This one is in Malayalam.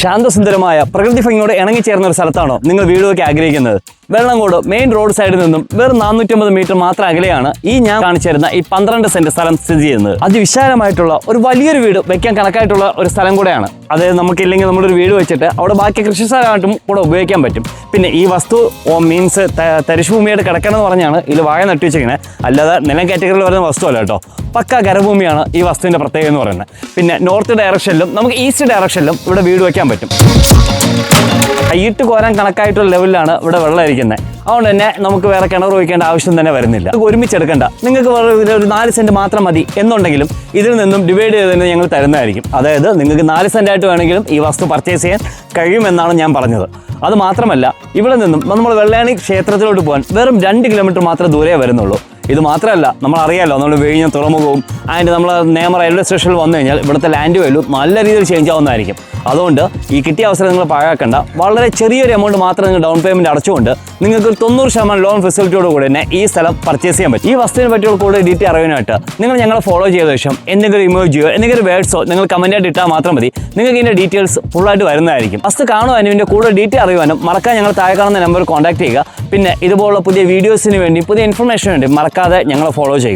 ശാന്തസുന്ദരമായ പ്രകൃതി ഭംഗിയോട് ഇണങ്ങിച്ചേർന്ന ഒരു സ്ഥലത്താണോ നിങ്ങൾ വീട് വയ്ക്കാൻ ആഗ്രഹിക്കുന്നത്? വെള്ളങ്കോട് മെയിൻ റോഡ് സൈഡിൽ നിന്നും വെറും 450 മീറ്റർ മാത്രം അകലെയാണ് ഈ ഞാൻ കാണിച്ചു തരുന്ന ഈ 12 സെന്റ് സ്ഥലം സ്ഥിതി ചെയ്യുന്നത്. അതിവിശാലമായിട്ടുള്ള ഒരു വലിയൊരു വീട് വെക്കാൻ കണക്കായിട്ടുള്ള ഒരു സ്ഥലം കൂടെയാണ്. അതായത് നമുക്കില്ലെങ്കിൽ നമ്മളൊരു വീട് വെച്ചിട്ട് അവിടെ ബാക്കി കൃഷി സ്ഥലമായിട്ടും കൂടെ ഉപയോഗിക്കാൻ പറ്റും. പിന്നെ ഈ വസ്തു മീൻസ് തരിശുഭൂമിയായിട്ട് കിടക്കണമെന്ന് പറഞ്ഞാണ് ഇതിൽ വാഴ നട്ടു വെച്ചിരിക്കുന്നത്. അല്ലാതെ നിലം കാറ്റഗറിയിൽ വരുന്ന വസ്തുവല്ല കേട്ടോ. പക്ക കരഭൂമിയാണ് ഈ വസ്തുവിൻ്റെ പ്രത്യേകത എന്ന് പറയുന്നത്. പിന്നെ നോർത്ത് ഡയറക്ഷനിലും നമുക്ക് ഈസ്റ്റ് ഡയറക്ഷനിലും ഇവിടെ വീട് വയ്ക്കാൻ പറ്റും. കൈയിട്ട് കോരാൻ കണക്കായിട്ടുള്ള ലെവലിലാണ് ഇവിടെ വെള്ളം ഇരിക്കുന്നത്. അതുകൊണ്ട് തന്നെ നമുക്ക് വേറെ കിണർ വയ്ക്കേണ്ട ആവശ്യം തന്നെ വരുന്നില്ല. ഒരുമിച്ചെടുക്കണ്ട, നിങ്ങൾക്ക് ഒരു 4 സെന്റ് മാത്രം മതി എന്നുണ്ടെങ്കിലും ഇതിൽ നിന്നും ഡിവൈഡ് ചെയ്ത് തന്നെ ഞങ്ങൾ തരുന്നതായിരിക്കും. അതായത് നിങ്ങൾക്ക് 4 സെന്റായിട്ട് വേണമെങ്കിലും ഈ വസ്തു പർച്ചേസ് ചെയ്യാൻ കഴിയുമെന്നാണ് ഞാൻ പറഞ്ഞത്. അത് മാത്രമല്ല, ഇവിടെ നിന്നും നമ്മൾ വെള്ളായണി ക്ഷേത്രത്തിലോട്ട് പോകാൻ വെറും 2 കിലോമീറ്റർ മാത്രമേ ദൂരെ വരുന്നുള്ളൂ. ഇത് മാത്രമല്ല, നമ്മളറിയാമല്ലോ, നമ്മൾ വിഴിഞ്ഞ തുറമുഖവും അതിൻ്റെ നമ്മൾ നേമ റെയിൽവേ സ്റ്റേഷനിൽ വന്നു കഴിഞ്ഞാൽ ഇവിടുത്തെ ലാൻഡ് വാല്യൂ നല്ല രീതിയിൽ ചേഞ്ച് ആവുന്നതായിരിക്കും. അതുകൊണ്ട് ഈ കിട്ടിയ അവസരം നിങ്ങൾ പാഴാക്കണ്ട. വളരെ ചെറിയൊരു എമൗണ്ട് മാത്രം നിങ്ങൾ ഡൗൺ പേയ്മെൻറ്റ് അടച്ചുകൊണ്ട് നിങ്ങൾക്ക് 90% ലോൺ ഫെസിലിറ്റിയോട് കൂടി തന്നെ ഈ സ്ഥലം പർച്ചേസ് ചെയ്യാൻ പറ്റും. ഈ വസ്തുവിനെ പറ്റിയുള്ള കൂടുതൽ ഡീറ്റെയിൽ അറിയാനായിട്ട് നിങ്ങൾ ഞങ്ങളെ ഫോളോ ചെയ്ത ശേഷം എന്തെങ്കിലും ഇമോജിയോ എന്തെങ്കിലും വേർഡ്സോ നിങ്ങൾ കമൻറ്റായിട്ട് ഇട്ടാൽ മാത്രം മതി. നിങ്ങൾക്ക് ഇതിൻ്റെ ഡീറ്റെയിൽസ് ഫുള്ളായിട്ട് വരുന്നതായിരിക്കും. വസ്തു കാണുവാനും ഇതിൻ്റെ കൂടുതൽ ഡീറ്റെയിൽ അറിയുവാനും മറക്കാൻ ഞങ്ങൾ താഴെ കാണുന്ന നമ്പർ കോൺടാക്ട് ചെയ്യുക. പിന്നെ ഇതുപോലുള്ള പുതിയ വീഡിയോസിന് വേണ്ടി പുതിയ ഇൻഫർമേഷന് വേണ്ടി മറക്കാതെ ഞങ്ങളെ ഫോളോ ചെയ്യുക.